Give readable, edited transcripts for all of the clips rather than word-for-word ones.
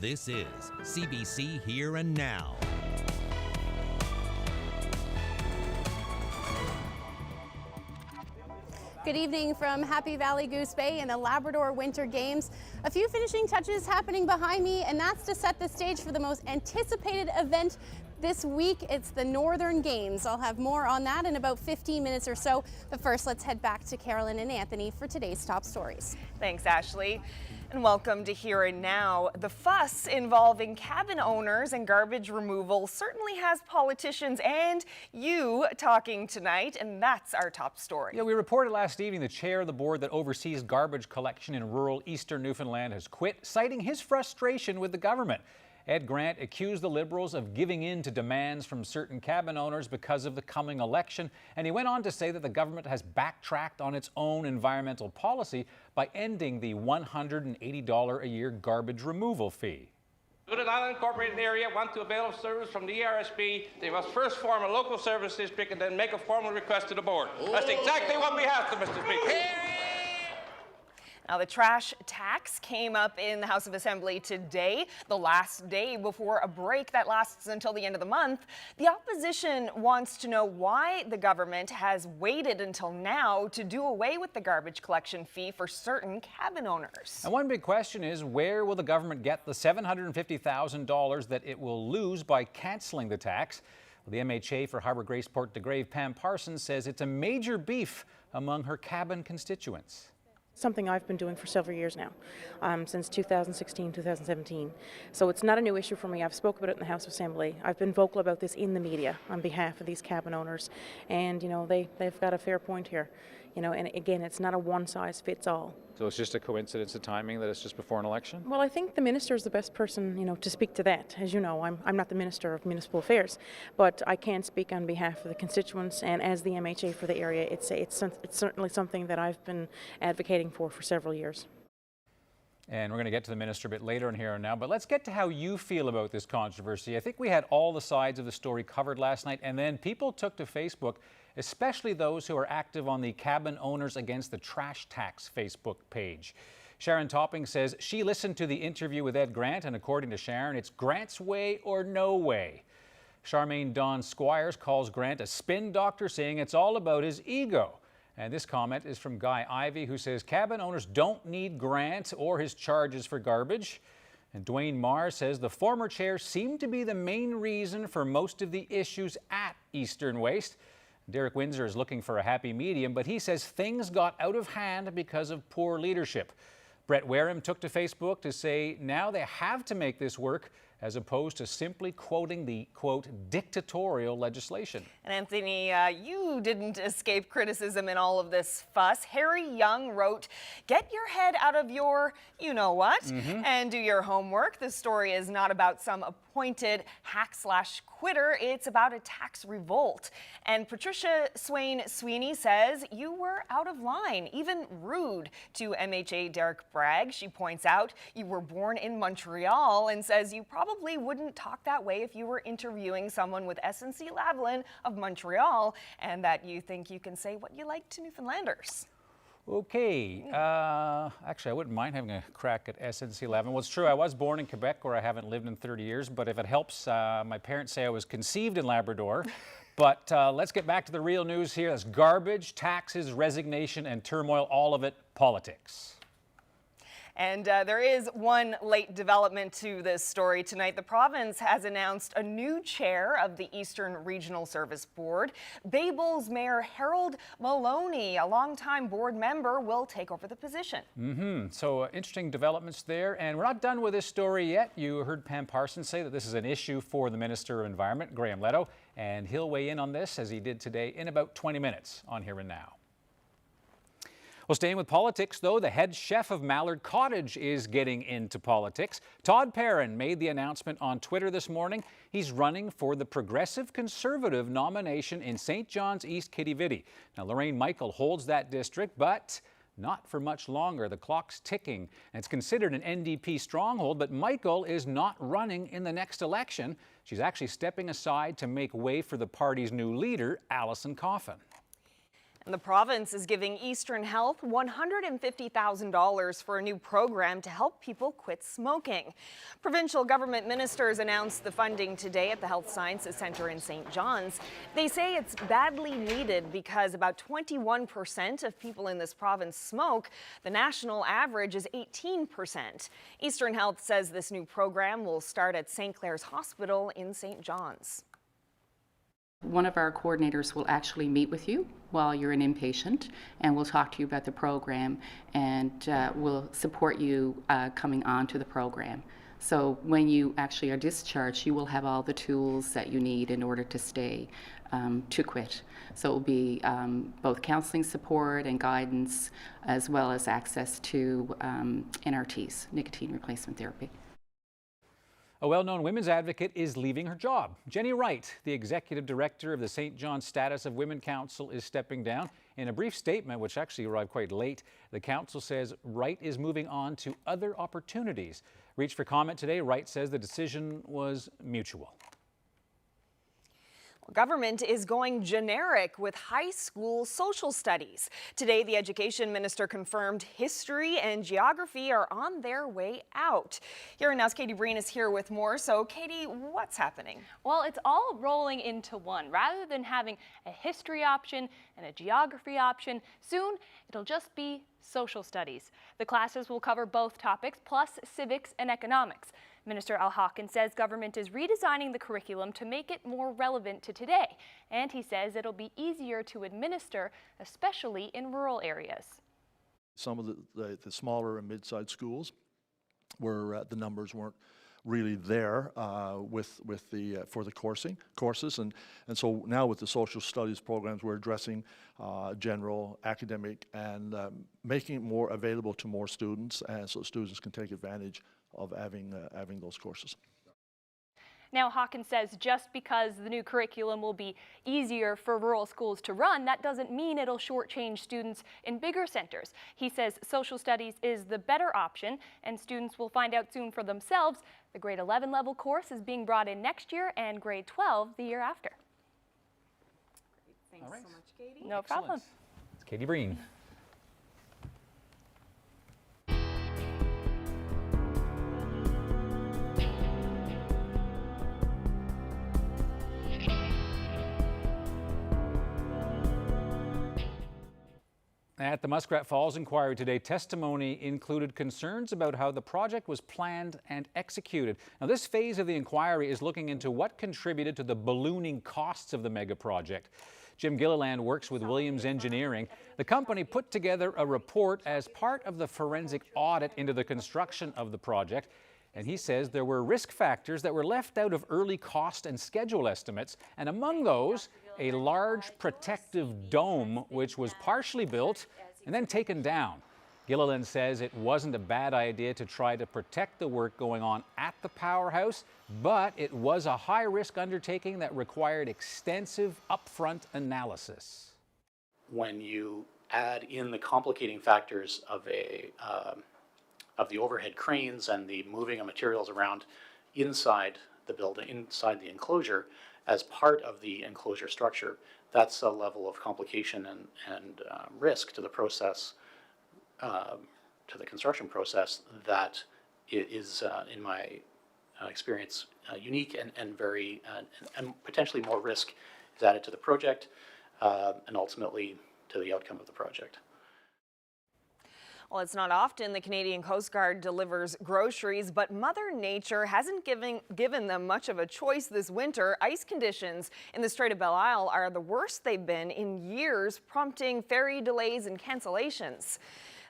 This is CBC Here and Now. Good evening from Happy Valley Goose Bay and the Labrador Winter Games. A few finishing touches happening behind me, and that's to set the stage for the most anticipated event this week. It's the Northern Games. I'll have more on that in about 15 minutes or so. But first, let's head back to Carolyn and Anthony for today's top stories. Thanks, Ashley. And welcome to Here and Now. The fuss involving cabin owners and garbage removal certainly has politicians and you talking tonight, and that's our top story. Yeah, we reported last evening the chair of the board that oversees garbage collection in rural eastern Newfoundland has quit, citing his frustration with the government. Ed Grant accused the Liberals of giving in to demands from certain cabin owners because of the coming election, and he went on to say that the government has backtracked on its own environmental policy by ending the $180 a year garbage removal fee. Should an unincorporated area want to avail of service from the ERSB, they must first form a local service district and then make a formal request to the board. That's exactly what we have to, Mr. Speaker. Now, the trash tax came up in the House of Assembly today, the last day before a break that lasts until the end of the month. The opposition wants to know why the government has waited until now to do away with the garbage collection fee for certain cabin owners. And one big question is, where will the government get the $750,000 that it will lose by cancelling the tax? Well, the MHA for Harbour Grace Port de Grave, Pam Parsons, says it's a major beef among her cabin constituents. Something I've been doing for several years now, since 2016, 2017. So it's not a new issue for me. I've spoken about it in the House of Assembly. I've been vocal about this in the media on behalf of these cabin owners. And, you know, they've got a fair point here. You know, and again, it's not a one-size-fits-all. So it's just a coincidence of timing that it's just before an election? Well, I think the minister is the best person, you know, to speak to that. As you know, I'm not the Minister of Municipal Affairs, but I can speak on behalf of the constituents, and as the MHA for the area, it's certainly something that I've been advocating for several years. And we're going to get to the minister a bit later in Here and Now, but let's get to how you feel about this controversy. I think we had all the sides of the story covered last night, and then people took to Facebook, especially those who are active on the Cabin Owners Against the Trash Tax Facebook page. Sharon Topping says she listened to the interview with Ed Grant, and according to Sharon, it's Grant's way or no way. Charmaine Dawn Squires calls Grant a spin doctor, saying it's all about his ego. And this comment is from Guy Ivey, who says cabin owners don't need Grant or his charges for garbage. And Dwayne Marr says the former chair seemed to be the main reason for most of the issues at Eastern Waste. Derek Windsor is looking for a happy medium, but he says things got out of hand because of poor leadership. Brett Wareham took to Facebook to say now they have to make this work, as opposed to simply quoting the, quote, dictatorial legislation. And Anthony, you didn't escape criticism in all of this fuss. Harry Young wrote, "Get your head out of your you-know-what and do your homework. This story is not about some appointed hack/quitter. It's about a tax revolt." And Patricia Swain Sweeney says, "You were out of line, even rude," to MHA Derek Bragg. She points out you were born in Montreal and says you probably wouldn't talk that way if you were interviewing someone with SNC-Lavalin of Montreal, and that you think you can say what you like to Newfoundlanders. Okay, actually I wouldn't mind having a crack at SNC-Lavalin. Well, it's true, I was born in Quebec, where I haven't lived in 30 years, but if it helps, my parents say I was conceived in Labrador. But let's get back to the real news here. That's garbage, taxes, resignation, and turmoil, all of it politics. And there is one late development to this story tonight. The province has announced a new chair of the Eastern Regional Service Board. Babel's Mayor Harold Maloney, a longtime board member, will take over the position. So interesting developments there. And we're not done with this story yet. You heard Pam Parsons say that this is an issue for the Minister of Environment, Graham Letto, and he'll weigh in on this, as he did today, in about 20 minutes on Here and Now. Well, staying with politics, though, the head chef of Mallard Cottage is getting into politics. Todd Perrin made the announcement on Twitter this morning. He's running for the Progressive Conservative nomination in St. John's East Kitty-Vitty. Now, Lorraine Michael holds that district, but not for much longer. The clock's ticking. And it's considered an NDP stronghold, but Michael is not running in the next election. She's actually stepping aside to make way for the party's new leader, Alison Coffin. And the province is giving Eastern Health $150,000 for a new program to help people quit smoking. Provincial government ministers announced the funding today at the Health Sciences Centre in St. John's. They say it's badly needed because about 21% of people in this province smoke. The national average is 18%. Eastern Health says this new program will start at St. Clair's Hospital in St. John's. One of our coordinators will actually meet with you while you're an inpatient, and we'll talk to you about the program, and we'll support you coming on to the program. So when you actually are discharged, you will have all the tools that you need in order to stay, to quit. So it will be both counseling support and guidance, as well as access to NRTs, nicotine replacement therapy. A well-known women's advocate is leaving her job. Jenny Wright, the executive director of the St. John's Status of Women Council, is stepping down. In a brief statement, which actually arrived quite late, the council says Wright is moving on to other opportunities. Reached for comment today, Wright says the decision was mutual. Government is going generic with high school social studies. Today, the education minister confirmed history and geography are on their way out. Here now's Katie Breen is here with more. So, Katie, what's happening? Well, it's all rolling into one. Rather than having a history option and a geography option, soon it'll just be social studies. The classes will cover both topics, plus civics and economics. Minister Al Hawkins says government is redesigning the curriculum to make it more relevant to today, and he says it'll be easier to administer, especially in rural areas. Some of the smaller and mid-sized schools where the numbers weren't really there for the courses, and so now with the social studies programs, we're addressing general academic and making it more available to more students, and so students can take advantage of having those courses. Now, Hawkins says just because the new curriculum will be easier for rural schools to run, that doesn't mean it'll shortchange students in bigger centers. He says social studies is the better option, and students will find out soon for themselves. The grade 11 level course is being brought in next year and grade 12 the year after. Thanks so much, Katie. No problem. It's Katie Breen. At the Muskrat Falls inquiry today, testimony included concerns about how the project was planned and executed. Now, this phase of the inquiry is looking into what contributed to the ballooning costs of the mega project. Jim Gilliland works with Williams Engineering. The company put together a report as part of the forensic audit into the construction of the project. And he says there were risk factors that were left out of early cost and schedule estimates, and among those, a large protective dome which was partially built and then taken down. Gilliland says it wasn't a bad idea to try to protect the work going on at the powerhouse, but it was a high-risk undertaking that required extensive upfront analysis. When you add in the complicating factors of the overhead cranes and the moving of materials around inside the building, inside the enclosure, as part of the enclosure structure, that's a level of complication and risk to the process, to the construction process, that is, in my experience, unique and very, and potentially more risk is added to the project and ultimately to the outcome of the project. Well, it's not often the Canadian Coast Guard delivers groceries, but Mother Nature hasn't given them much of a choice this winter. Ice conditions in the Strait of Belle Isle are the worst they've been in years, prompting ferry delays and cancellations.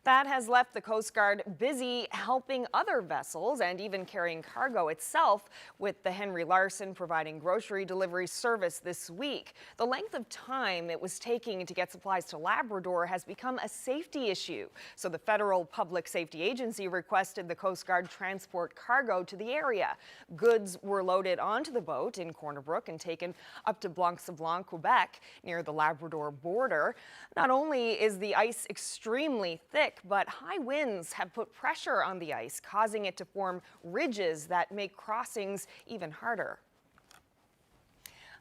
That has left the Coast Guard busy helping other vessels and even carrying cargo itself, with the Henry Larson providing grocery delivery service this week. The length of time it was taking to get supplies to Labrador has become a safety issue. So the Federal Public Safety Agency requested the Coast Guard transport cargo to the area. Goods were loaded onto the boat in Corner Brook and taken up to Blanc-Sablon, Quebec, near the Labrador border. Not only is the ice extremely thick, but high winds have put pressure on the ice, causing it to form ridges that make crossings even harder.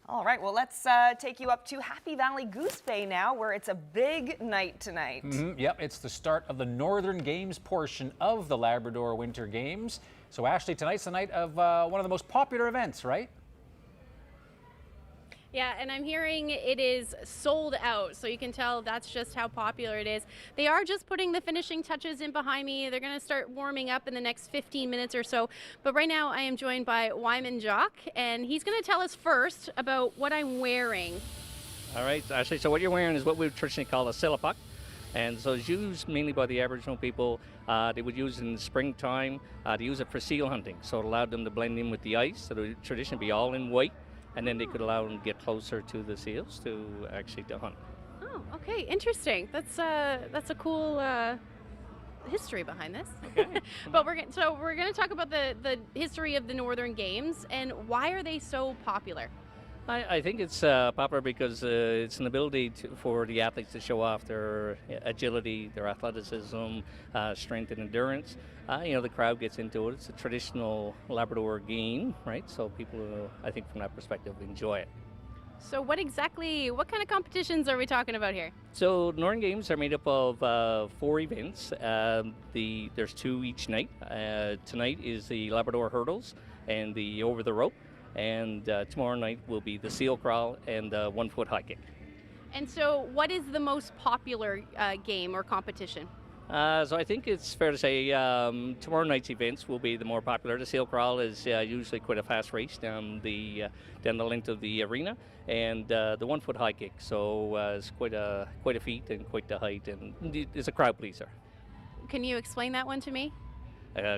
All right, well, let's take you up to Happy Valley Goose Bay now, where it's a big night tonight. Yep, it's the start of the Northern Games portion of the Labrador Winter Games. So, Ashley, tonight's the night of one of the most popular events, right? Yeah, and I'm hearing it is sold out, so you can tell that's just how popular it is. They are just putting the finishing touches in behind me. They're going to start warming up in the next 15 minutes or so. But right now I am joined by Wyman Jock, and he's going to tell us first about what I'm wearing. All right, Ashley, so what you're wearing is what we would traditionally call a sillipuck. And so it's used mainly by the Aboriginal people. They would use it in the springtime to use it for seal hunting. So it allowed them to blend in with the ice. So they would traditionally be all in white. And then they could allow them to get closer to the seals to actually to hunt. Oh, okay, interesting. That's a cool history behind this. Okay. But we're going to talk about the history of the Northern Games and why are they so popular? I think it's popular because it's an ability for the athletes to show off their agility, their athleticism, strength and endurance. The crowd gets into it. It's a traditional Labrador game, right? So people, I think from that perspective, enjoy it. So what kind of competitions are we talking about here? So Northern Games are made up of 4 events. There's 2 each night. Tonight is the Labrador hurdles and the over the rope. And tomorrow night will be the seal crawl and the 1-foot high kick. And so what is the most popular game or competition? So I think it's fair to say tomorrow night's events will be the more popular. The seal crawl is usually quite a fast race down the length of the arena, and the 1-foot high kick. So it's quite a feat and quite the height, and it's a crowd pleaser. Can you explain that one to me?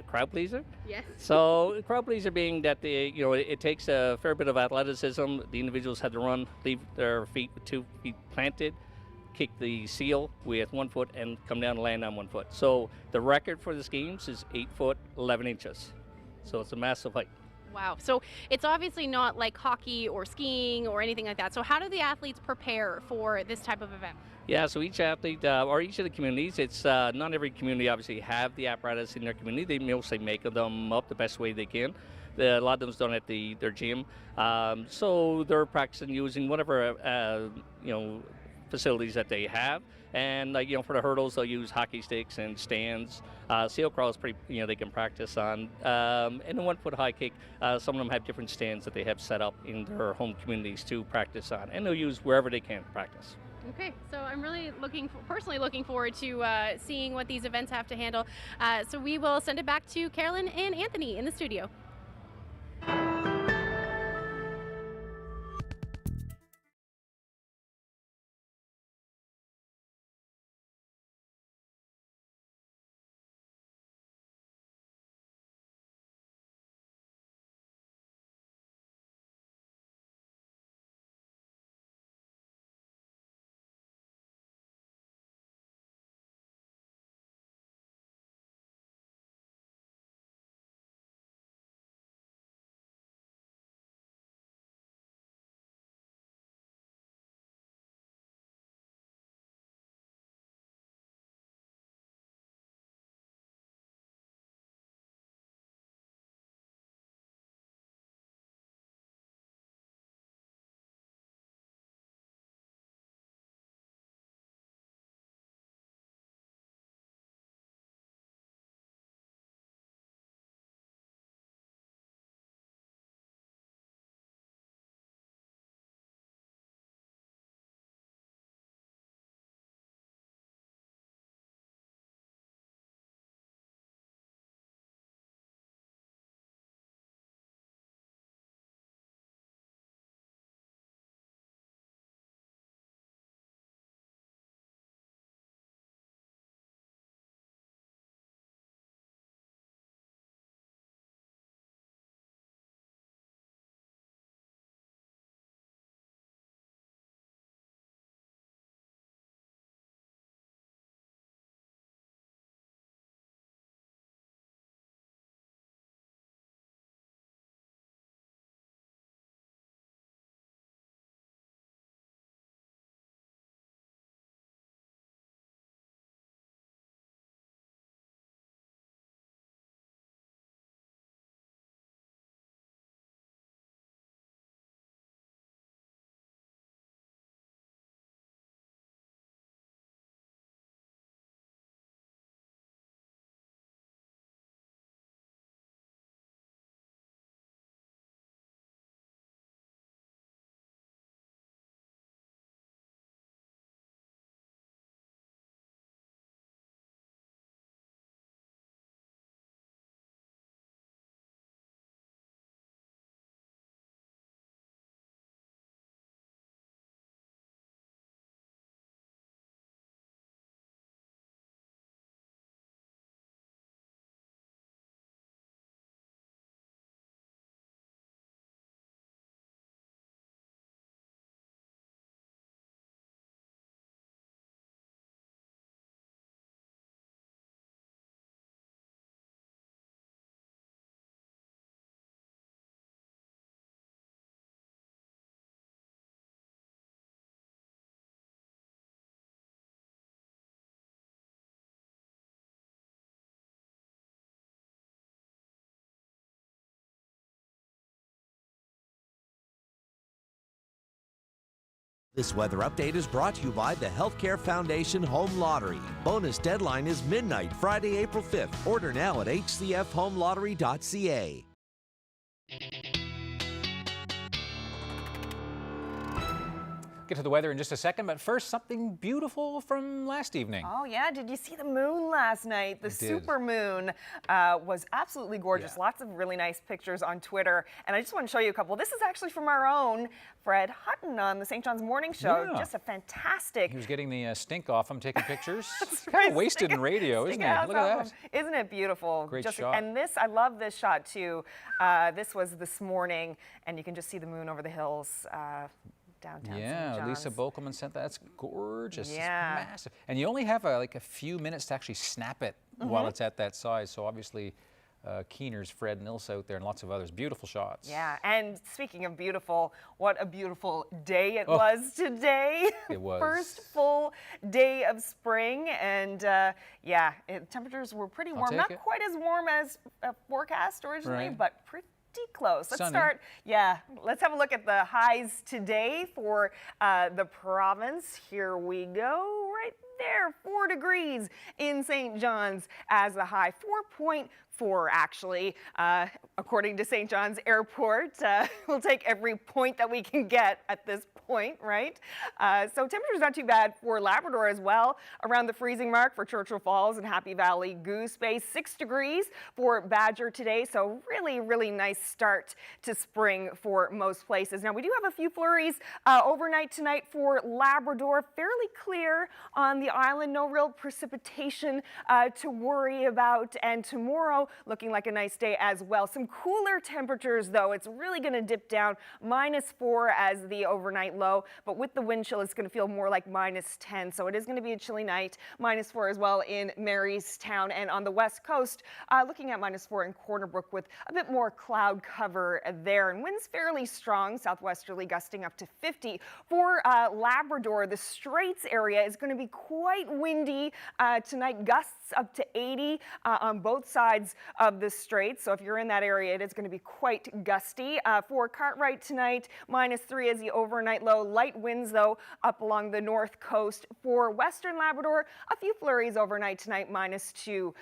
Crowd pleaser? Yes. So crowd pleaser being that it takes a fair bit of athleticism. The individuals have to run, leave their feet with 2 feet planted, kick the seal with 1 foot, and come down and land on 1 foot. So the record for this games is 8 foot 11 inches. So it's a massive height. Wow. So it's obviously not like hockey or skiing or anything like that. So how do the athletes prepare for this type of event? Yeah, so each athlete or each of the communities, it's not every community obviously have the apparatus in their community. They mostly make them up the best way they can. A lot of them's done at their gym. So they're practicing using whatever facilities that they have. And for the hurdles, they'll use hockey sticks and stands. Seal crawl is pretty, they can practice on. And the 1-foot high kick, some of them have different stands that they have set up in their home communities to practice on. And they'll use wherever they can practice. Okay, so I'm really personally looking forward to seeing what these events have to handle. So we will send it back to Carolyn and Anthony in the studio. This weather update is brought to you by the Healthcare Foundation Home Lottery. Bonus deadline is midnight, Friday, April 5th. Order now at hcfhomelottery.ca. Get to the weather in just a second, but first, something beautiful from last evening. Oh, yeah. Did you see the moon last night? The super moon was absolutely gorgeous. Yeah. Lots of really nice pictures on Twitter. And I just want to show you a couple. This is actually from our own Fred Hutton on the St. John's Morning Show. Yeah. Just a fantastic. He was getting the stink off him, taking pictures. It's right, kind of wasted in radio, isn't it? Look at that. Isn't it beautiful? Great shot. And this, I love this shot too. This was this morning, and you can just see the moon over the hills. Downtown St. John's. Lisa Bokelman sent that. That's gorgeous. Yeah. It's massive. And you only have like a few minutes to actually snap it while it's at that size. So obviously, Keener's Fred Nils out there and lots of others. Beautiful shots. Yeah, and speaking of beautiful, what a beautiful day it was today. It was. First full day of spring, and temperatures were pretty warm. Not quite as warm as forecast originally, but pretty close. Let's start. Yeah, let's have a look at the highs today for the province. Here we go. Right there, 4 degrees in St. John's as the high. 4.4 actually, according to St. John's Airport. We'll take every point that we can get at this point, right? So temperature's not too bad for Labrador as well. Around the freezing mark for Churchill Falls and Happy Valley Goose Bay. 6 degrees for Badger today. So really, really nice start to spring for most places. Now we do have a few flurries overnight tonight for Labrador. Fairly clear on the island. No real precipitation to worry about. And tomorrow looking like a nice day as well. Some cooler temperatures though. It's really going to dip down. -4 as the overnight low, but with the wind chill, it's going to feel more like -10. So it is going to be a chilly night. -4 as well in Marystown, and on the west coast, looking at -4 in Corner Brook with a bit more cloud cover there. And winds fairly strong, southwesterly gusting up to 50. For Labrador, the Straits area is going to be quite windy tonight. Gusts up to 80 on both sides of the Straits. So if you're in that area, it is going to be quite gusty. For Cartwright tonight, -3 as the overnight low. Light winds, though, up along the north coast. For Western Labrador, a few flurries overnight tonight, -2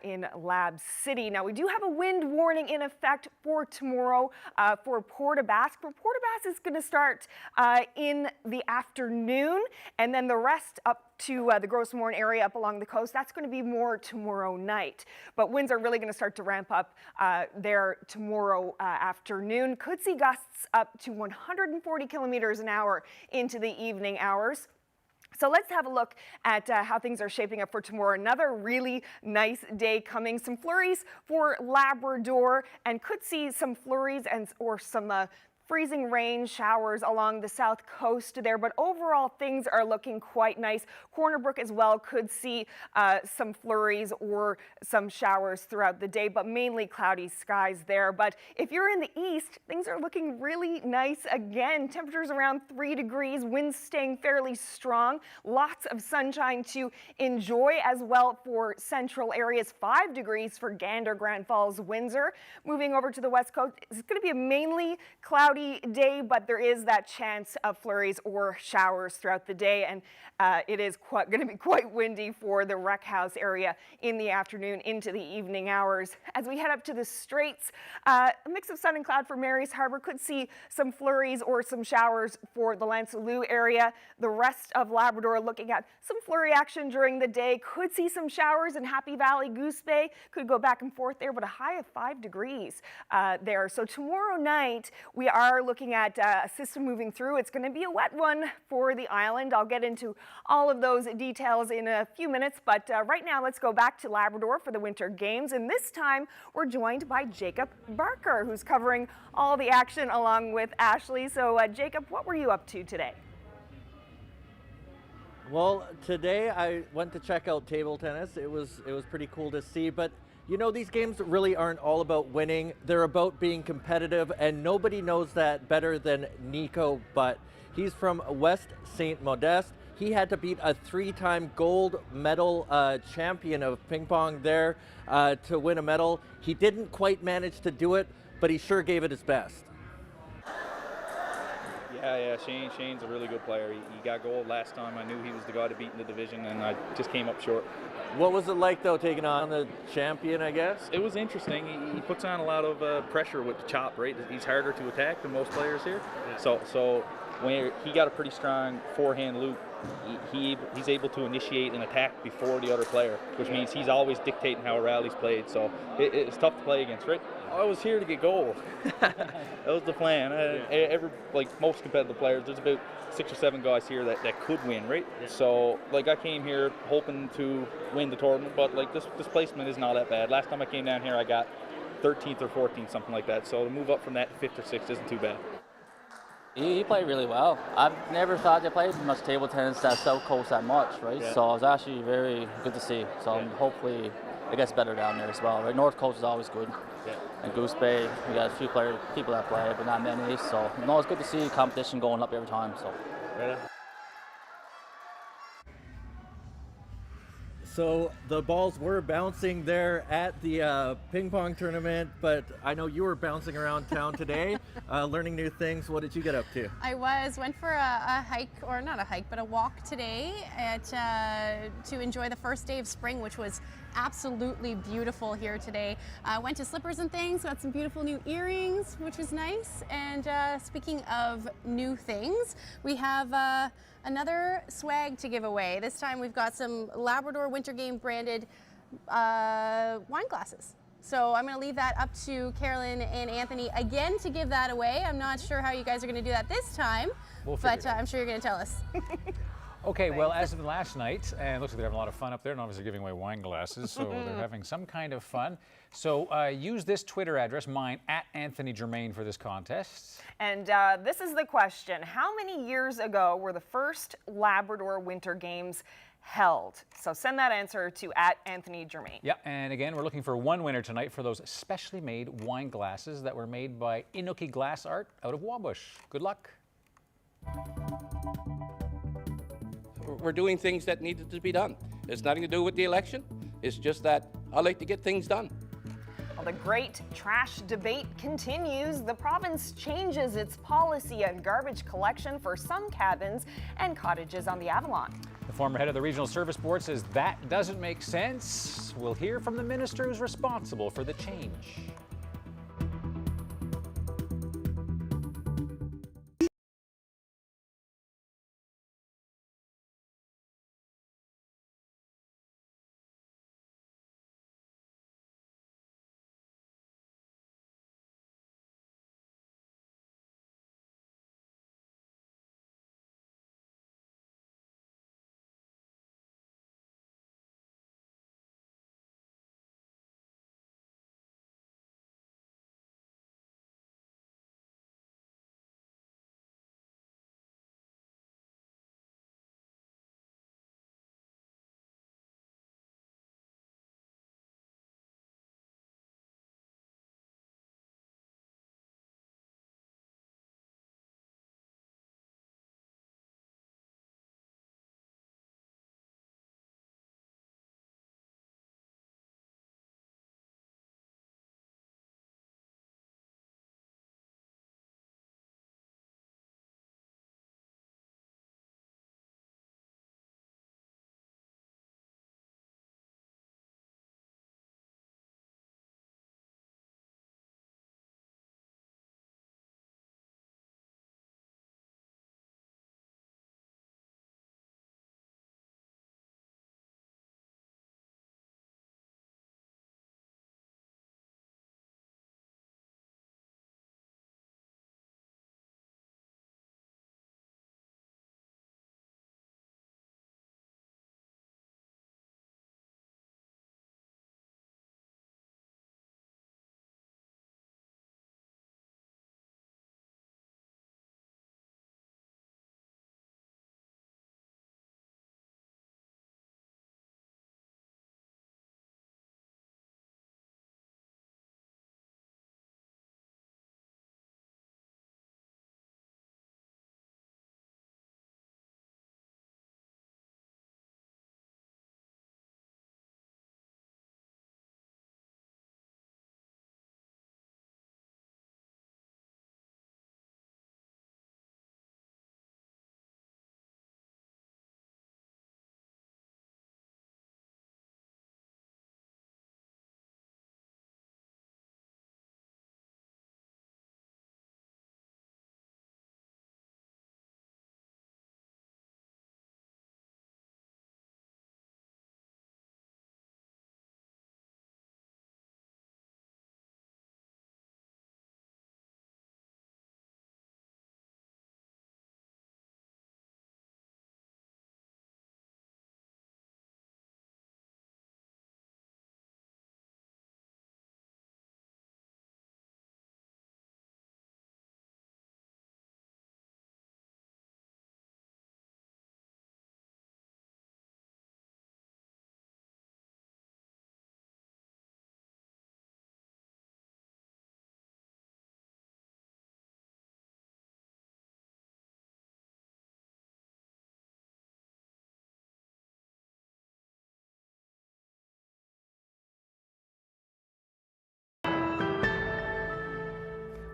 in Lab City. Now, we do have a wind warning in effect for tomorrow for Port aux Basques. Port aux Basques is going to start in the afternoon, and then the rest up to the Gros Morne area up along the coast. That's going to be more tomorrow night. But winds are really going to start to ramp up there tomorrow afternoon. Could see gusts up to 140 kilometers an hour into the evening hours. So let's have a look at how things are shaping up for tomorrow. Another really nice day coming. Some flurries for Labrador, and could see some flurries or some freezing rain showers along the south coast there, but overall things are looking quite nice. Corner Brook as well could see some flurries or some showers throughout the day, but mainly cloudy skies there. But if you're in the east, things are looking really nice again. Temperatures around 3 degrees, winds staying fairly strong. Lots of sunshine to enjoy as well for central areas. 5 degrees for Gander, Grand Falls, Windsor. Moving over to the west coast, it's going to be a mainly cloudy day, but there is that chance of flurries or showers throughout the day, and it is going to be quite windy for the Rec House area in the afternoon into the evening hours. As we head up to the Straits, a mix of sun and cloud for Mary's Harbour. Could see some flurries or some showers for the Lancelot area. The rest of Labrador looking at some flurry action during the day. Could see some showers in Happy Valley, Goose Bay. Could go back and forth there, but a high of 5 degrees there. So tomorrow night, we are looking at a system moving through. It's going to be a wet one for the island. I'll get into all of those details in a few minutes, but right now let's go back to Labrador for the Winter Games, and this time we're joined by Jacob Barker, who's covering all the action along with Ashley. So Jacob, what were you up to today? Well, today I went to check out table tennis. It was pretty cool to see, but you know, these games really aren't all about winning. They're about being competitive, and nobody knows that better than Nico Butt. He's from West St. Modeste. He had to beat a 3-time gold medal champion of ping pong there to win a medal. He didn't quite manage to do it, but he sure gave it his best. Yeah, Shane's a really good player. He got gold last time. I knew he was the guy to beat in the division, and I just came up short. What was it like, though, taking on the champion, I guess? It was interesting. He puts on a lot of pressure with the chop, right? He's harder to attack than most players here. So when he got a pretty strong forehand loop, he's able to initiate an attack before the other player, which means he's always dictating how a rally's played. So it's tough to play against, right? I was here to get gold. That was the plan. Like most competitive players, there's about 6 or 7 guys here that could win, right? So like I came here hoping to win the tournament, but like this placement is not that bad. Last time I came down here, I got 13th or 14th, something like that. So to move up from that to 5th or 6th isn't too bad. He played really well. I've never thought they played much table tennis at South Coast that much, right? Yeah. So it was actually very good to see. So hopefully it gets better down there as well, right? North Coast is always good. Yeah. And Goose Bay, we got a few people that play, but not many. So no, it's good to see competition going up every time. So. Right. So the balls were bouncing there at the ping pong tournament, but I know you were bouncing around town today, learning new things. What did you get up to? I went for a hike, or not a hike, but a walk today to enjoy the first day of spring, which was absolutely beautiful here today. Went to Slippers and Things, got some beautiful new earrings, which was nice. And speaking of new things, we have another swag to give away. This time we've got some Labrador Winter Game branded wine glasses. So I'm going to leave that up to Carolyn and Anthony again to give that away. I'm not sure how you guys are going to do that this time, but I'm sure you're going to tell us. Okay, well, as of last night, and it looks like they're having a lot of fun up there, and obviously giving away wine glasses, so they're having some kind of fun. So use this Twitter address, mine, @Anthony Germain, for this contest. And this is the question. How many years ago were the first Labrador Winter Games held? So send that answer to @Anthony Germain. Yeah, and again, we're looking for one winner tonight for those specially made wine glasses that were made by Inuki Glass Art out of Wabush. Good luck. We're doing things that needed to be done. It's nothing to do with the election. It's just that I like to get things done. Well, the great trash debate continues. The province changes its policy on garbage collection for some cabins and cottages on the Avalon. The former head of the Regional Service Board says that doesn't make sense. We'll hear from the minister who's responsible for the change.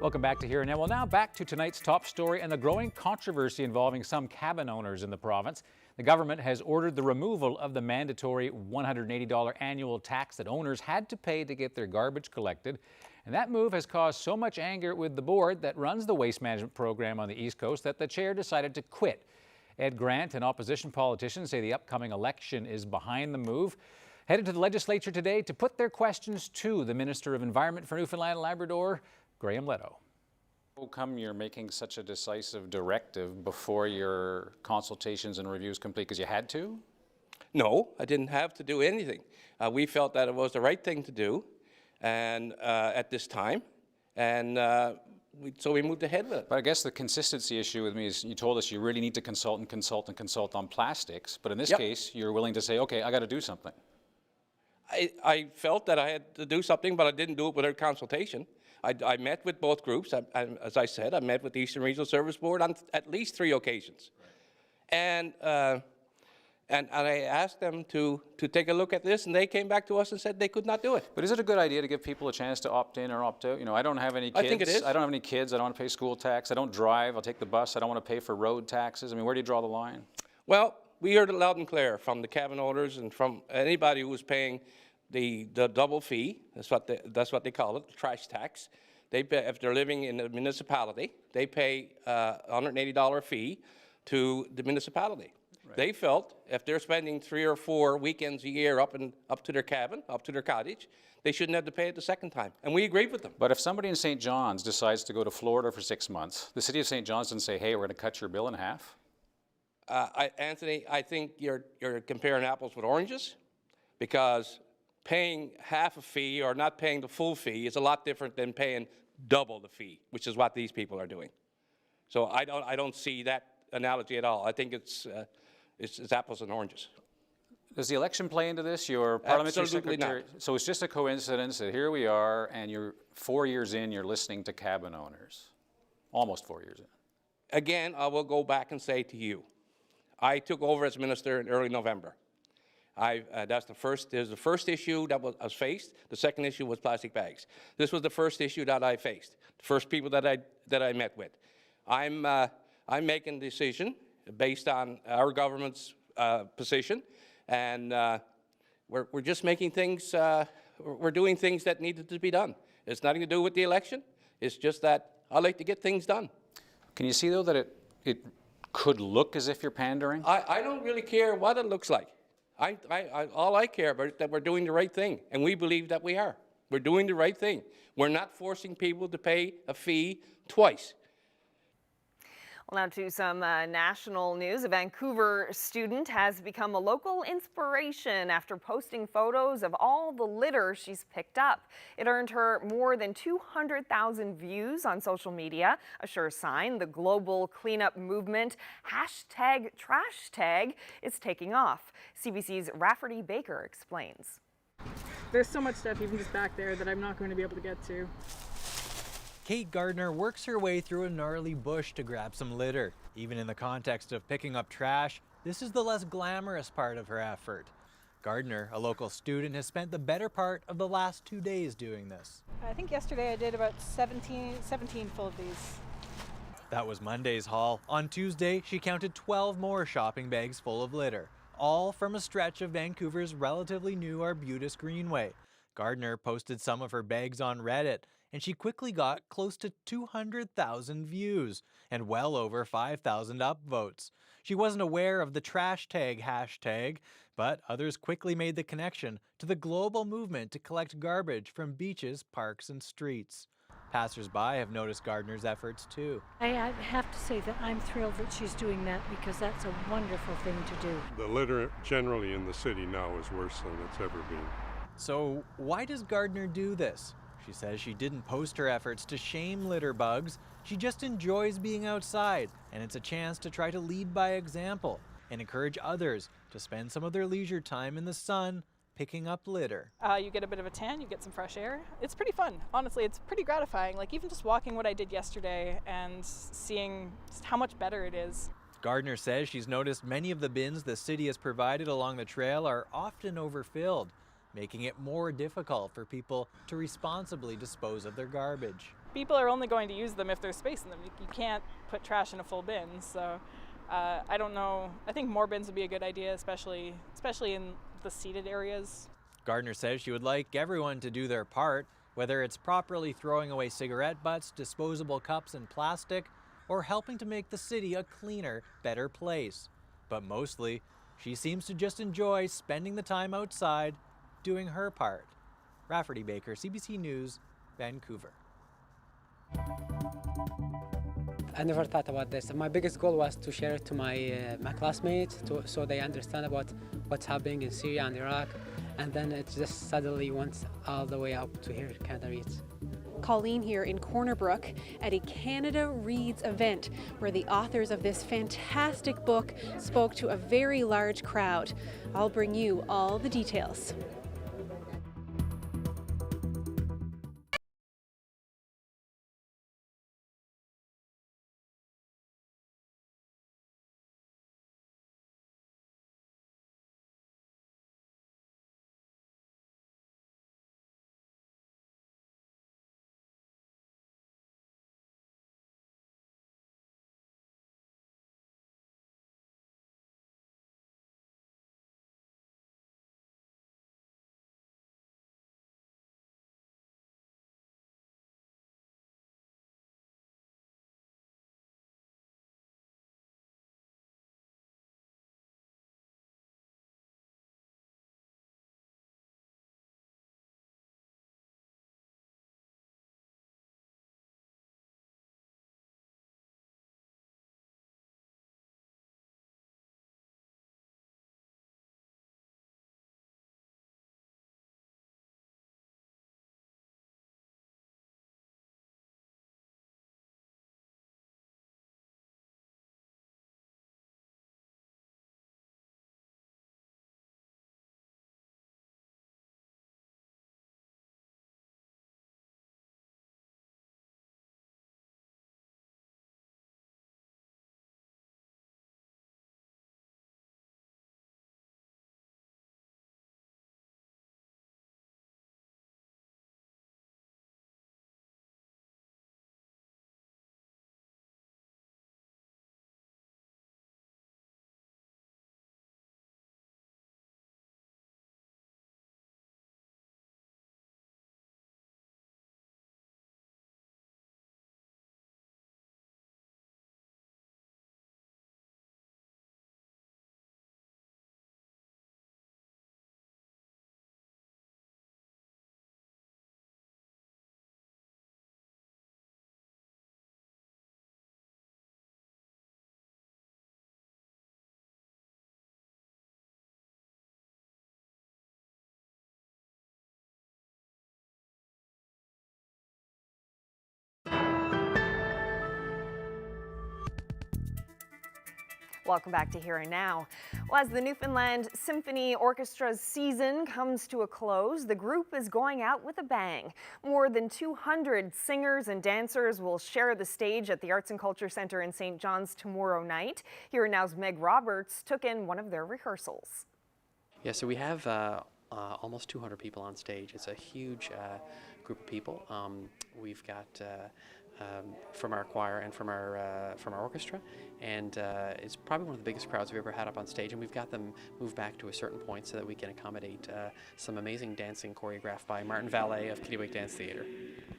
Welcome back to Here and Now. Well, now back to tonight's top story and the growing controversy involving some cabin owners in the province. The government has ordered the removal of the mandatory $180 annual tax that owners had to pay to get their garbage collected. And that move has caused so much anger with the board that runs the waste management program on the East Coast that the chair decided to quit. Ed Grant and opposition politicians say the upcoming election is behind the move. Headed to the legislature today to put their questions to the Minister of Environment for Newfoundland and Labrador, Graham Letto. How come you're making such a decisive directive before your consultations and reviews complete? Because you had to? No, I didn't have to do anything. We felt that it was the right thing to do, and at this time, and so we moved ahead with it. But I guess the consistency issue with me is you told us you really need to consult and consult and consult on plastics, but in this case, you're willing to say, okay, I got to do something. I felt that I had to do something, but I didn't do it without consultation. I met with both groups. As I said, I met with the Eastern Regional Service Board on at least 3 occasions. And I asked them to take a look at this, and they came back to us and said they could not do it. But is it a good idea to give people a chance to opt in or opt out? You know, I don't have any kids. I think it is. I don't have any kids. I don't want to pay school tax. I don't drive. I'll take the bus. I don't want to pay for road taxes. I mean, where do you draw the line? Well, we heard it loud and clear from the cabin owners and from anybody who was paying the double fee. That's what they call it, the trash tax. They pay, if they're living in a municipality, they pay a $180 fee to the municipality. Right. They felt if they're spending 3 or 4 weekends a year up to their cabin, up to their cottage, they shouldn't have to pay it the second time. And we agreed with them. But if somebody in St. John's decides to go to Florida for 6 months, the city of St. John's doesn't say, hey, we're going to cut your bill in half? Anthony, I think you're comparing apples with oranges, because paying half a fee or not paying the full fee is a lot different than paying double the fee, which is what these people are doing. So I don't see that analogy at all. I think it's apples and oranges. Does the election play into this? Your parliamentary Absolutely secretary. not. So it's just a coincidence that here we are, and you're 4 years in, you're listening to cabin owners. Almost 4 years in. Again, I will go back and say to you, I took over as minister in early November. There's the first issue that was faced. The second issue was plastic bags. This was the first issue that I faced. The first people that I met with. I'm making a decision based on our government's position, and we're just making things. We're doing things that needed to be done. It's nothing to do with the election. It's just that I like to get things done. Can you see though that it could look as if you're pandering? I don't really care what it looks like. All I care about is that we're doing the right thing, and we believe that we are. We're doing the right thing. We're not forcing people to pay a fee twice. Well, now to some national news. A Vancouver student has become a local inspiration after posting photos of all the litter she's picked up. It earned her more than 200,000 views on social media, a sure sign the global cleanup movement #TrashTag is taking off. CBC's Rafferty Baker explains. There's so much stuff even just back there that I'm not going to be able to get to. Kate Gardner works her way through a gnarly bush to grab some litter. Even in the context of picking up trash, this is the less glamorous part of her effort. Gardner, a local student, has spent the better part of the last 2 days doing this. I think yesterday I did about 17 full of these. That was Monday's haul. On Tuesday, she counted 12 more shopping bags full of litter, all from a stretch of Vancouver's relatively new Arbutus Greenway. Gardner posted some of her bags on Reddit, and she quickly got close to 200,000 views and well over 5,000 upvotes. She wasn't aware of the trash tag hashtag, but others quickly made the connection to the global movement to collect garbage from beaches, parks, and streets. Passers-by have noticed Gardner's efforts too. I have to say that I'm thrilled that she's doing that, because that's a wonderful thing to do. The litter generally in the city now is worse than it's ever been. So why does Gardner do this? She says she didn't post her efforts to shame litter bugs. She just enjoys being outside, and it's a chance to try to lead by example and encourage others to spend some of their leisure time in the sun picking up litter. You get a bit of a tan, you get some fresh air. It's pretty fun. Honestly, it's pretty gratifying. Like even just walking what I did yesterday and seeing just how much better it is. Gardner says she's noticed many of the bins the city has provided along the trail are often overfilled, making it more difficult for people to responsibly dispose of their garbage. people are only going to use them if there's space in them. You can't put trash in a full bin. So I don't know. I think more bins would be a good idea, especially in the seated areas. Gardner says she would like everyone to do their part, whether it's properly throwing away cigarette butts, disposable cups and plastic, or helping to make the city a cleaner, better place. But mostly, she seems to just enjoy spending the time outside, doing her part. Rafferty Baker, CBC News, Vancouver. I never thought about this. My biggest goal was to share it to my classmates so they understand about what's happening in Syria and Iraq. And then it just suddenly went all the way up to here, Canada Reads. Colleen here in Corner Brook at a Canada Reads event where the authors of this fantastic book spoke to a very large crowd. I'll bring you all the details. Welcome back to Here and Now. Well, as the Newfoundland Symphony Orchestra's season comes to a close, the group is going out with a bang. More than 200 singers and dancers will share the stage at the Arts and Culture Centre in St. John's tomorrow night. Here and Now's Meg Roberts took in one of their rehearsals. Yeah, so we have almost 200 people on stage. It's a huge group of people. We've got from our choir and from our orchestra, and it's probably one of the biggest crowds we've ever had up on stage, and we've got them moved back to a certain point so that we can accommodate some amazing dancing choreographed by Martin Vallet of Kittiwake Dance Theatre.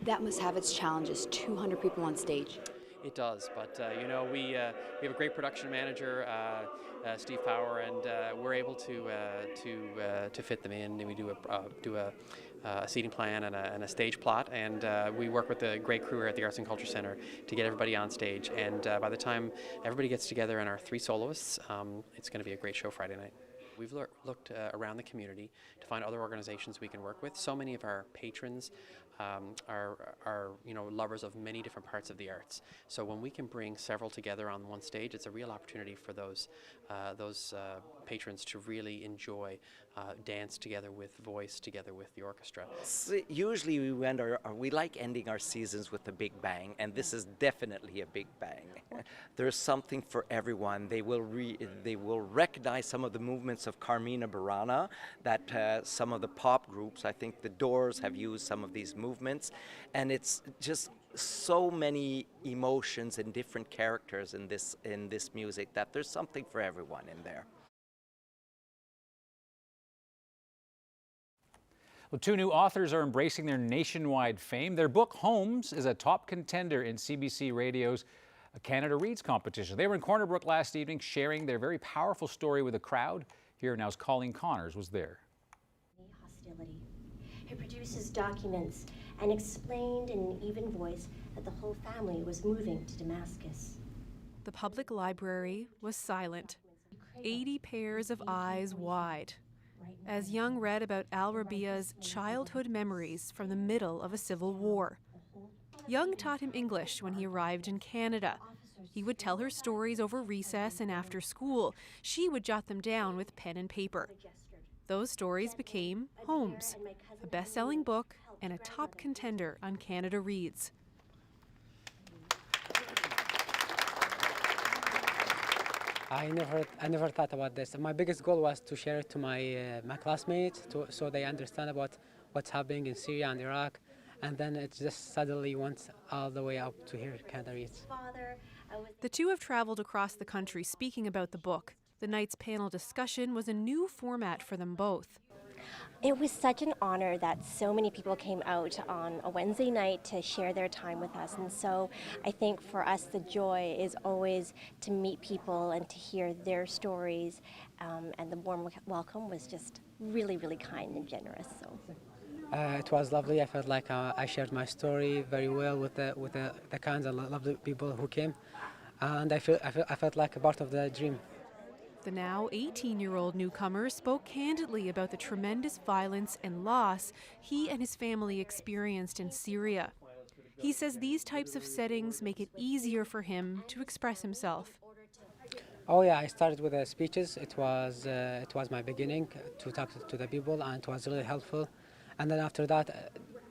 That must have its challenges, 200 people on stage. It does, but you know, we have a great production manager, Steve Power, and we're able to fit them in, and we do a seating plan and a stage plot, and we work with the great crew here at the Arts and Culture Centre to get everybody on stage, and by the time everybody gets together and our three soloists, it's going to be a great show Friday night. We've looked around the community to find other organizations we can work with. So many of our patrons are lovers of many different parts of the arts. So when we can bring several together on one stage, it's a real opportunity for those patrons to really enjoy dance together with voice, together with the orchestra. Usually we like ending our seasons with a big bang, and this is definitely a big bang. There's something for everyone. They will recognize some of the movements of Carmina Burana that some of the pop groups, I think the Doors, have used some of these movements, and it's just so many emotions and different characters in this music that there's something for everyone in there. Well, 2 new authors are embracing their nationwide fame. Their book, Homes, is a top contender in CBC Radio's Canada Reads competition. They were in Corner Brook last evening sharing their very powerful story with a crowd. Here now's Colleen Connors was there. Hostility. It produces documents and explained in an even voice that the whole family was moving to Damascus. The public library was silent, 80 pairs of eyes wide, as Young read about Al Rabia's childhood memories from the middle of a civil war. Young taught him English when he arrived in Canada. He would tell her stories over recess and after school. She would jot them down with pen and paper. Those stories became Homes, a best-selling book and a top contender on Canada Reads. I never thought about this. My biggest goal was to share it to my classmates, so they understand about what's happening in Syria and Iraq, and then it just suddenly went all the way up to here, Canada Reads. The two have traveled across the country speaking about the book. The night's panel discussion was a new format for them both. It was such an honor that so many people came out on a Wednesday night to share their time with us. And so I think for us, the joy is always to meet people and to hear their stories. And the warm welcome was just really, really kind and generous. So. It was lovely. I felt like I shared my story very well with the kinds of lovely people who came. And I felt like a part of the dream. The now 18-year-old newcomer spoke candidly about the tremendous violence and loss he and his family experienced in Syria. He says these types of settings make it easier for him to express himself. Oh yeah, I started with the speeches. It was my beginning to talk to the people, and it was really helpful. And then after that,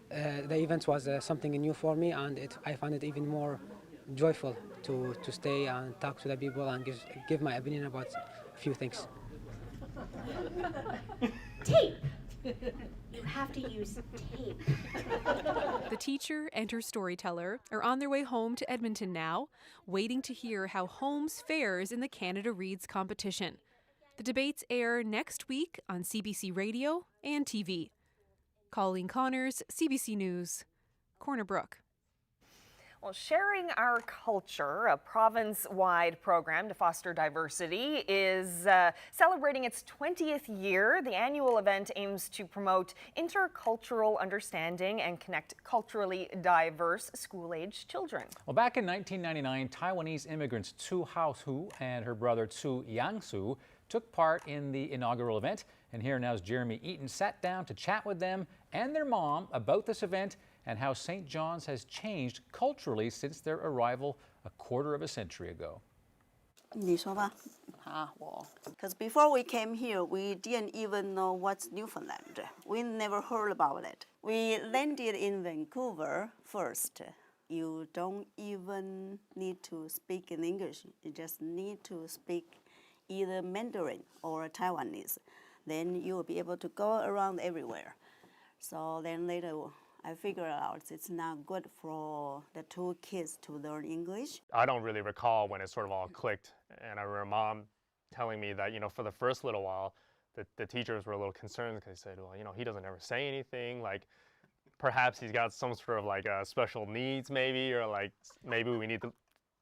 the event was something new for me, and I found it even more joyful to stay and talk to the people and give my opinion about a few things. Tape! You have to use tape. The teacher and her storyteller are on their way home to Edmonton now, waiting to hear how Homes fares in the Canada Reads competition. The debates air next week on CBC Radio and TV. Colleen Connors, CBC News, Corner Brook. Well, Sharing Our Culture, a province-wide program to foster diversity, is celebrating its 20th year. The annual event aims to promote intercultural understanding and connect culturally diverse school-age children. Well, back in 1999, Taiwanese immigrants Tu Haohu and her brother Tu Yangsu took part in the inaugural event. And here now's Jeremy Eaton sat down to chat with them and their mom about this event and how St. John's has changed culturally since their arrival a quarter of a century ago. 你说吧。Because before we came here, we didn't even know what's Newfoundland. We never heard about it. We landed in Vancouver first. You don't even need to speak in English. You just need to speak either Mandarin or Taiwanese. Then you will be able to go around everywhere. So then later, I figured out it's not good for the two kids to learn English. I don't really recall when it sort of all clicked. And I remember Mom telling me that, for the first little while, the teachers were a little concerned because they said, well, he doesn't ever say anything. Like, perhaps he's got some sort of like special needs maybe, or like maybe we need to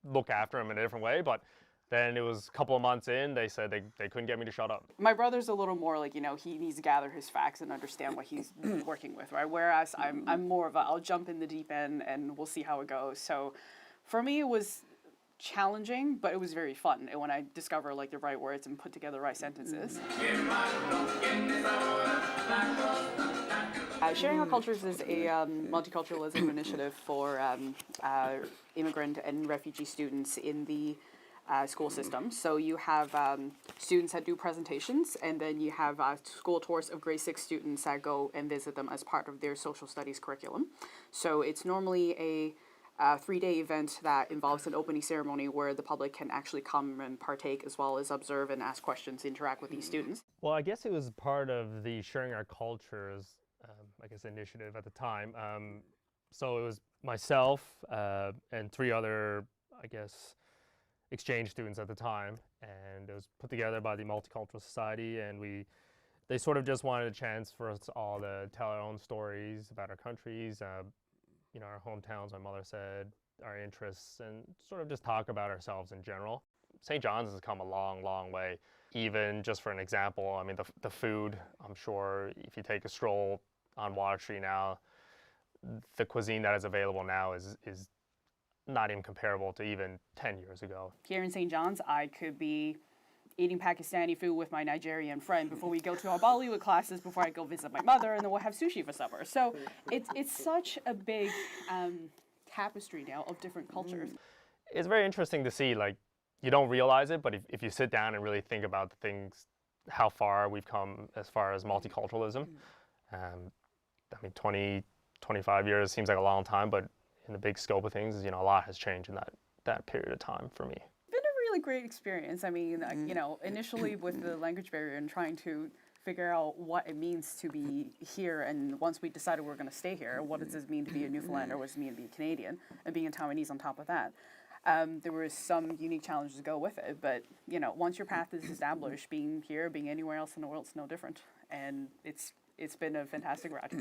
look after him in a different way. But then it was a couple of months in, they said they couldn't get me to shut up. My brother's a little more like, he needs to gather his facts and understand what he's working with, right? Whereas I'm more of I'll jump in the deep end and we'll see how it goes. So for me, it was challenging, but it was very fun. And when I discover the right words and put together the right sentences. Sharing Our Cultures is a multiculturalism initiative for immigrant and refugee students in the school system. So you have students that do presentations, and then you have school tours of grade 6 students that go and visit them as part of their social studies curriculum. So it's normally a 3-day event that involves an opening ceremony where the public can actually come and partake, as well as observe and ask questions, interact with these students. Well, I guess it was part of the Sharing Our Cultures, initiative at the time. So it was myself and 3 other, exchange students at the time, and it was put together by the Multicultural Society, and they sort of just wanted a chance for us all to tell our own stories about our countries, our hometowns, my mother said, our interests, and sort of just talk about ourselves in general. St. John's has come a long, long way. Even just for an example, I mean, the food, I'm sure if you take a stroll on Water Street now, the cuisine that is available now is not even comparable to even 10 years ago. Here in St. John's, I could be eating Pakistani food with my Nigerian friend before we go to our Bollywood classes, before I go visit my mother, and then we'll have sushi for supper. So it's such a big tapestry now of different cultures. It's very interesting to see, like, you don't realize it, but if you sit down and really think about the things, how far we've come as far as multiculturalism. I mean, 25 years seems like a long time, but in the big scope of things, a lot has changed in that period of time for me. Been a really great experience. I mean, initially with the language barrier and trying to figure out what it means to be here, and once we decided we're going to stay here, what does this mean to be a Newfoundlander, what does it mean to be a Canadian, and being a Taiwanese on top of that. There were some unique challenges to go with it, but once your path is established, being here, being anywhere else in the world is no different, and it's been a fantastic ride.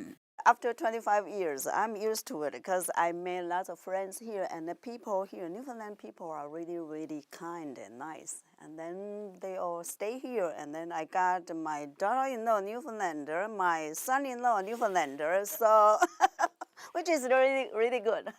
After 25 years, I'm used to it because I made lots of friends here, and the people here, Newfoundland people, are really, really kind and nice. And then they all stay here, and then I got my daughter-in-law Newfoundlander, my son-in-law Newfoundlander, so which is really, really good.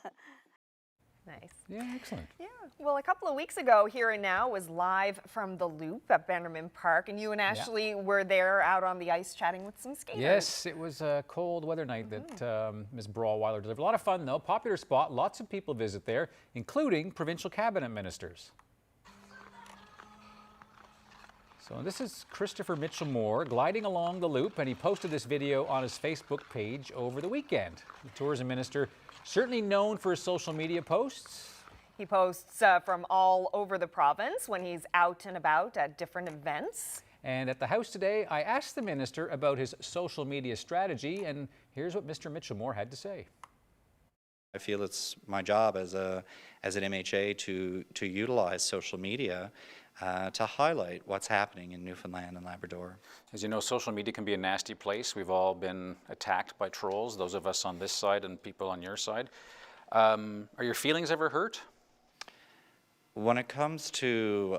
Nice. Yeah, excellent. Yeah. Well, a couple of weeks ago, Here and Now was live from the Loop at Bannerman Park, and you and Ashley were there out on the ice chatting with some skaters. Yes, it was a cold weather night that Ms. Brawweiler delivered. A lot of fun, though. Popular spot. Lots of people visit there, including provincial cabinet ministers. So this is Christopher Mitchell-Moore gliding along the Loop, and he posted this video on his Facebook page over the weekend. The tourism minister, certainly known for his social media posts. He posts from all over the province when he's out and about at different events. And at the House today, I asked the minister about his social media strategy, and here's what Mr. Mitchell-Moore had to say. I feel it's my job as an MHA to utilize social media to highlight what's happening in Newfoundland and Labrador. As you know, social media can be a nasty place. We've all been attacked by trolls, those of us on this side and people on your side. Are your feelings ever hurt? When it comes to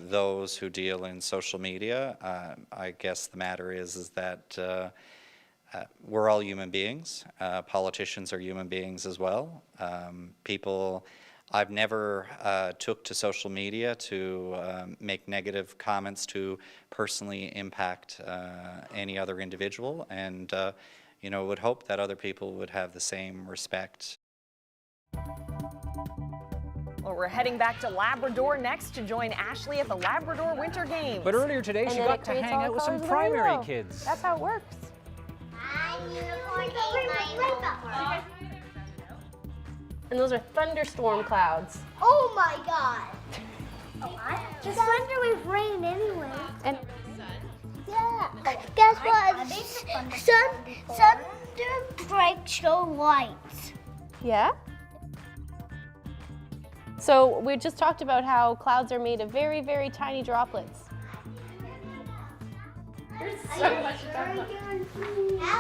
those who deal in social media, I guess the matter is that we're all human beings. Politicians are human beings as well. I've never took to social media to make negative comments to personally impact any other individual, and would hope that other people would have the same respect. Well, we're heading back to Labrador next to join Ashley at the Labrador Winter Games. But earlier today, she got to hang out with some primary kids. That's how it works. And those are thunderstorm clouds. Oh my god! Just thunder with rain anyway. And yeah, guess what? Thunder breaks show lights. yeah? So we just talked about how clouds are made of very, very tiny droplets. There's so much stuff.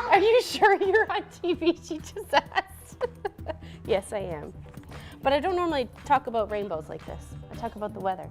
Are you sure you're on TV? She just asked. Yes, I am. But I don't normally talk about rainbows like this. I talk about the weather.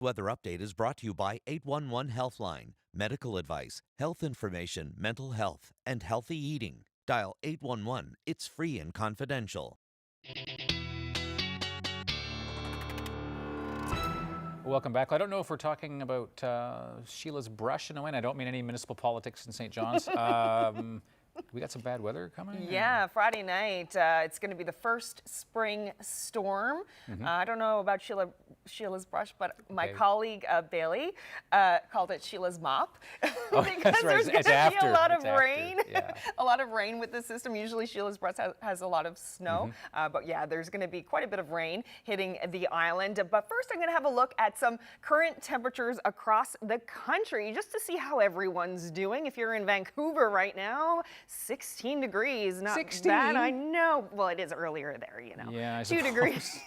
weather update is brought to you by 811 Healthline. Medical advice, health information, mental health, and healthy eating. Dial 811. It's free and confidential. Welcome back. I don't know if we're talking about Sheila's brush in a way. I don't mean any municipal politics in St. John's. We got some bad weather coming? Yeah, Friday night, it's going to be the first spring storm. I don't know about Sheila's brush, but my colleague Bailey called it Sheila's mop because there's going to be a lot of rain. A lot of rain with the system. Usually Sheila's brush has a lot of snow, but yeah, there's going to be quite a bit of rain hitting the island. But first, I'm going to have a look at some current temperatures across the country just to see how everyone's doing. If you're in Vancouver right now, 16 degrees, not 16? bad, I know. Well, it is earlier there, you know. Yeah, 2 degrees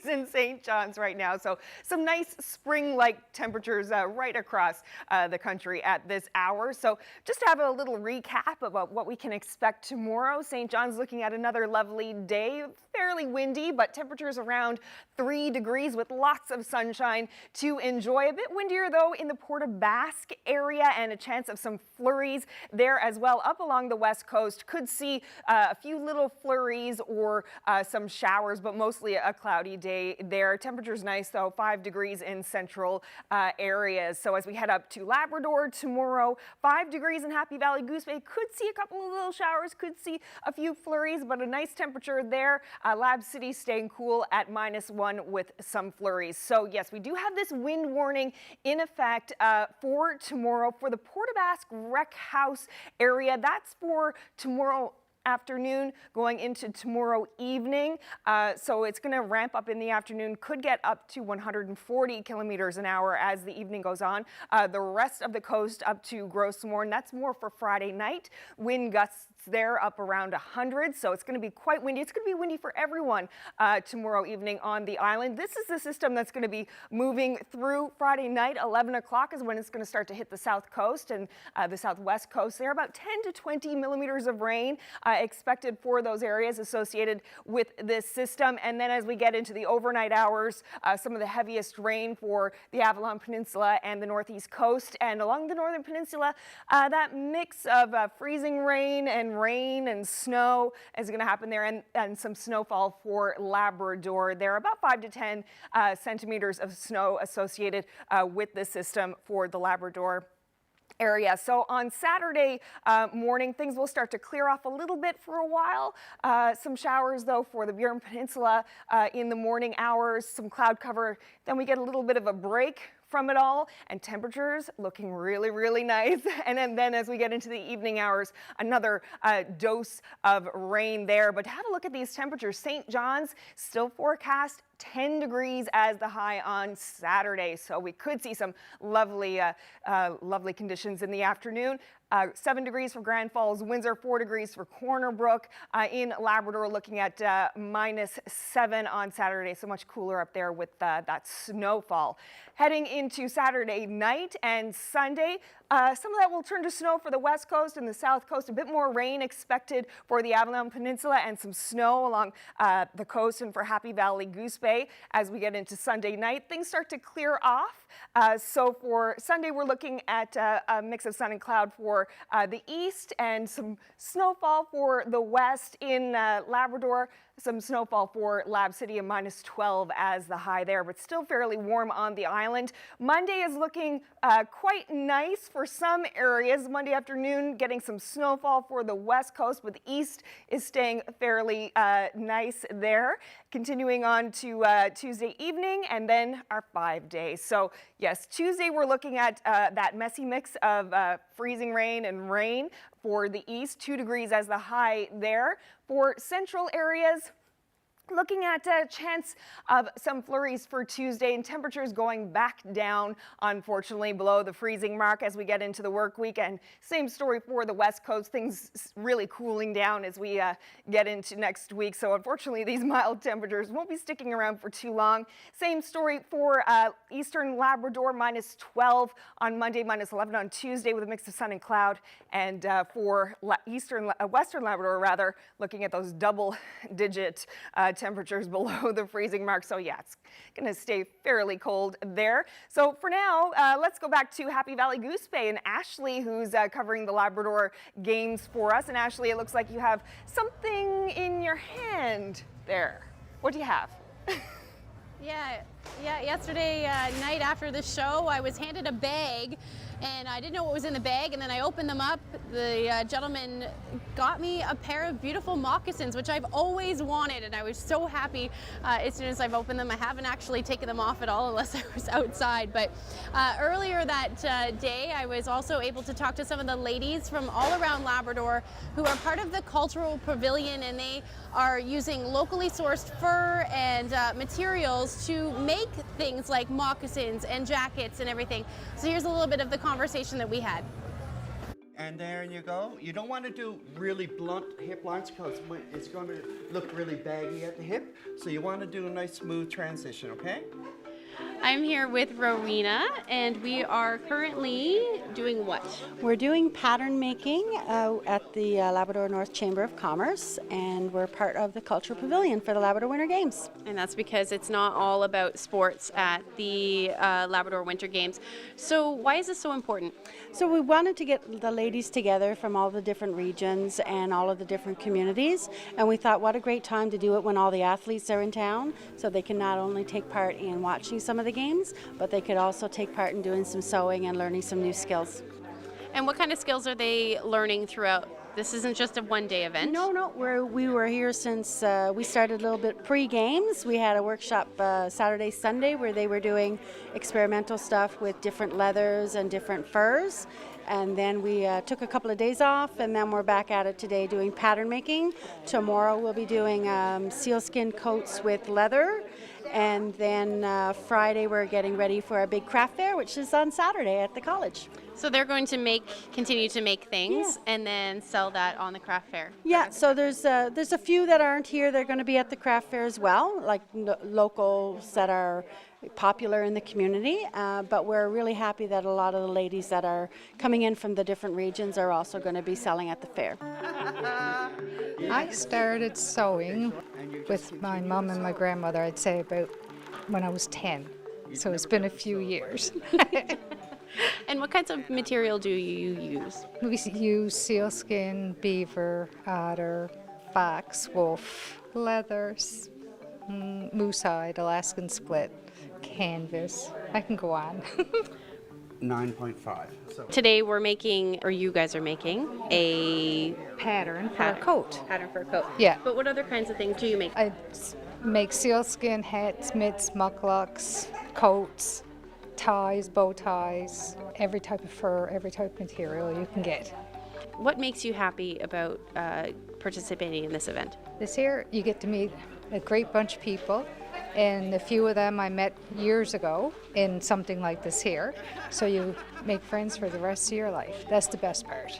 in St. John's right now. So some nice spring-like temperatures right across the country at this hour. So just to have a little recap about what we can expect tomorrow. St. John's looking at another lovely day, fairly windy, but temperatures around 3 degrees with lots of sunshine to enjoy. A bit windier though in the Port of Basque area and a chance of some flurries there as well. Up along the west coast, could see a few little flurries or some showers, but mostly a cloudy day there. Temperature's nice though, 5 degrees in central areas. So as we head up to Labrador tomorrow, 5 degrees in Happy Valley Goose Bay. Could see a couple of little showers, could see a few flurries, but a nice temperature there. Lab City staying cool at -1 with some flurries. So yes, we do have this wind warning in effect for tomorrow for the Port of Basque Rec House area. That's for tomorrow afternoon going into tomorrow evening. So it's going to ramp up in the afternoon, could get up to 140 kilometers an hour as the evening goes on. The rest of the coast up to Gros Morne, that's more for Friday night. Wind gusts there up around 100, so it's going to be quite windy. It's going to be windy for everyone tomorrow evening on the island. This is the system that's going to be moving through Friday night. 11 o'clock is when it's going to start to hit the south coast and the southwest coast there. About 10 to 20 millimeters of rain expected for those areas associated with this system. And then as we get into the overnight hours, some of the heaviest rain for the Avalon Peninsula and the northeast coast. And along the northern peninsula, that mix of freezing rain and snow is going to happen there, and some snowfall for Labrador there. About 5 to 10 centimeters of snow associated with the system for the Labrador area. So on Saturday morning, things will start to clear off a little bit for a while. Some showers though for the Burin Peninsula in the morning hours, some cloud cover. Then we get a little bit of a break from it all, and temperatures looking really, really nice. And then as we get into the evening hours, another dose of rain there. But have a look at these temperatures. St. John's still forecast 10 degrees as the high on Saturday. So we could see some lovely, lovely conditions in the afternoon. 7 degrees for Grand Falls, Windsor, 4 degrees for Corner Brook. In Labrador, looking at -7 on Saturday, so much cooler up there with that snowfall. Heading into Saturday night and Sunday, some of that will turn to snow for the west coast and the south coast. A bit more rain expected for the Avalon Peninsula and some snow along the coast and for Happy Valley Goose Bay. As we get into Sunday night, things start to clear off. So for Sunday, we're looking at a mix of sun and cloud for the east and some snowfall for the west in Labrador. Some snowfall for Lab City and -12 as the high there, but still fairly warm on the island. Monday is looking quite nice for some areas. Monday afternoon getting some snowfall for the west coast, but the east is staying fairly nice there. Continuing on to Tuesday evening and then our 5 days. So yes, Tuesday we're looking at that messy mix of freezing rain and rain for the east, 2 degrees as the high there. For central areas, looking at a chance of some flurries for Tuesday and temperatures going back down, unfortunately, below the freezing mark as we get into the work week. And same story for the west coast, things really cooling down as we get into next week. So unfortunately, these mild temperatures won't be sticking around for too long. Same story for eastern Labrador, -12 on Monday, -11 on Tuesday with a mix of sun and cloud. And for western Labrador, rather, looking at those double-digit temperatures below the freezing mark. So yeah, it's going to stay fairly cold there. So for now, let's go back to Happy Valley Goose Bay and Ashley, who's covering the Labrador games for us. And Ashley, it looks like you have something in your hand there. What do you have? Yeah, yesterday night after the show, I was handed a bag and I didn't know what was in the bag, and then I opened them up. The gentleman got me a pair of beautiful moccasins, which I've always wanted, and I was so happy as soon as I've opened them. I haven't actually taken them off at all unless I was outside, but earlier that day I was also able to talk to some of the ladies from all around Labrador who are part of the Cultural Pavilion, and they are using locally sourced fur and materials to make things like moccasins and jackets and everything. So here's a little bit of the conversation that we had. And there you go. You don't want to do really blunt hip lines because it's going to look really baggy at the hip. So you want to do a nice smooth transition, okay? I'm here with Rowena, and we are currently doing what? We're doing pattern making at the Labrador North Chamber of Commerce, and we're part of the Cultural Pavilion for the Labrador Winter Games. And that's because it's not all about sports at the Labrador Winter Games. So why is this so important? So we wanted to get the ladies together from all the different regions and all of the different communities, and we thought what a great time to do it when all the athletes are in town, so they can not only take part in watching some of the games, but they could also take part in doing some sewing and learning some new skills. And what kind of skills are they learning throughout? This isn't just a one-day event? No, we were here since we started a little bit pre-games. We had a workshop Saturday, Sunday where they were doing experimental stuff with different leathers and different furs. And then we took a couple of days off, and then we're back at it today doing pattern making. Tomorrow we'll be doing sealskin coats with leather. And then Friday we're getting ready for our big craft fair, which is on Saturday at the college. So they're going to continue to make things and then sell that on the craft fair? Yeah, so there's a few that aren't here. They're going to be at the craft fair as well, like locals that are popular in the community, but we're really happy that a lot of the ladies that are coming in from the different regions are also going to be selling at the fair. I started sewing with my mom and my grandmother, I'd say about when I was 10, so it's been a few years. And what kinds of material do you use? We use sealskin, beaver, otter, fox, wolf, leathers, moose hide, Alaskan split, canvas. I can go on. 9.5. So. Today we're making, or you guys are making, a pattern for a coat. Pattern for a coat. Yeah. But what other kinds of things do you make? I make sealskin hats, mitts, mucklucks, coats, ties, bow ties, every type of fur, every type of material you can get. What makes you happy about participating in this event? This year you get to meet a great bunch of people, and a few of them I met years ago in something like this here, so you make friends for the rest of your life. That's the best part.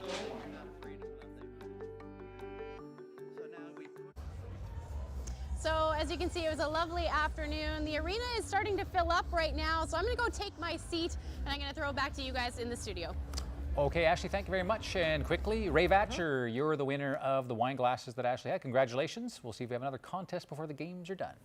So as you can see, it was a lovely afternoon. The arena is starting to fill up right now, so I'm going to go take my seat and I'm going to throw it back to you guys in the studio. Okay, Ashley, thank you very much. And quickly, Ray Vatcher, you're the winner of the wine glasses that Ashley had. Congratulations. We'll see if we have another contest before the games are done.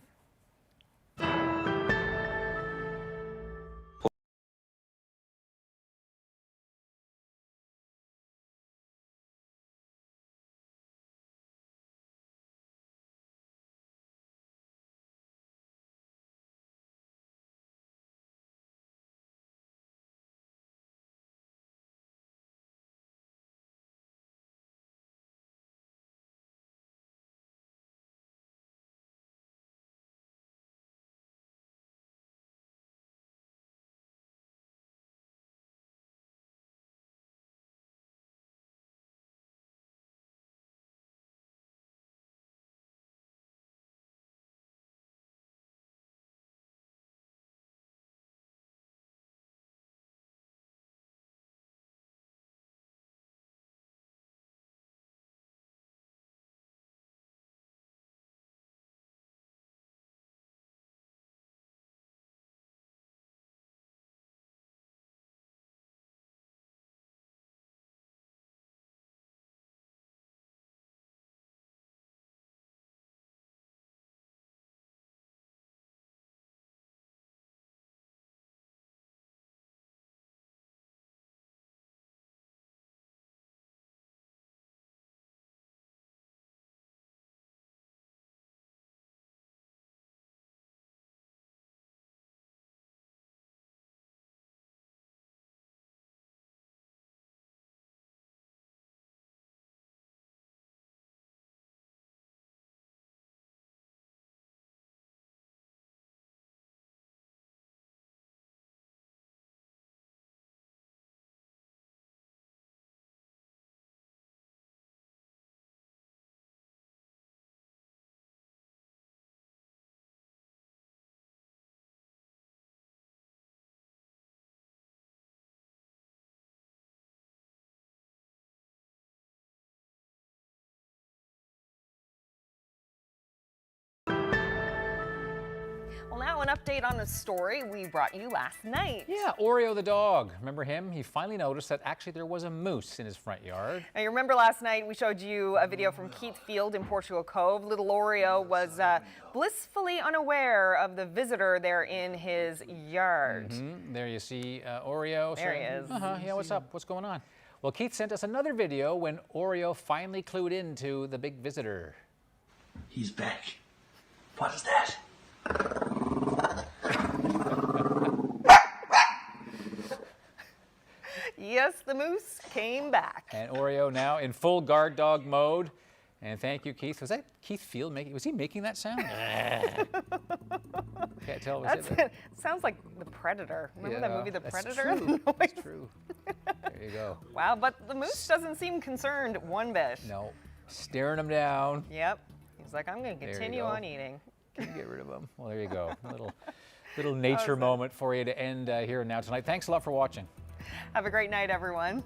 Well, now an update on a story we brought you last night. Yeah, Oreo the dog. Remember him? He finally noticed that actually there was a moose in his front yard. Now, you remember last night we showed you a video from Keith Field in Portugal Cove. Little Oreo was blissfully unaware of the visitor there in his yard. There you see Oreo. There he is. Yeah, what's up? What's going on? Well, Keith sent us another video when Oreo finally clued into the big visitor. He's back. What is that? Yes, the moose came back. And Oreo now in full guard dog mode. And thank you, Keith. Was that Keith Field making? Was he making that sound? Can't tell. It sounds like The Predator. Remember that movie, The Predator? True. That's true. There you go. Wow, but the moose doesn't seem concerned one bit. No, staring him down. Yep. He's like, I'm going to continue on eating. Can you get rid of him? Well, there you go. A little nature moment for you to end here and now tonight. Thanks a lot for watching. Have a great night, everyone.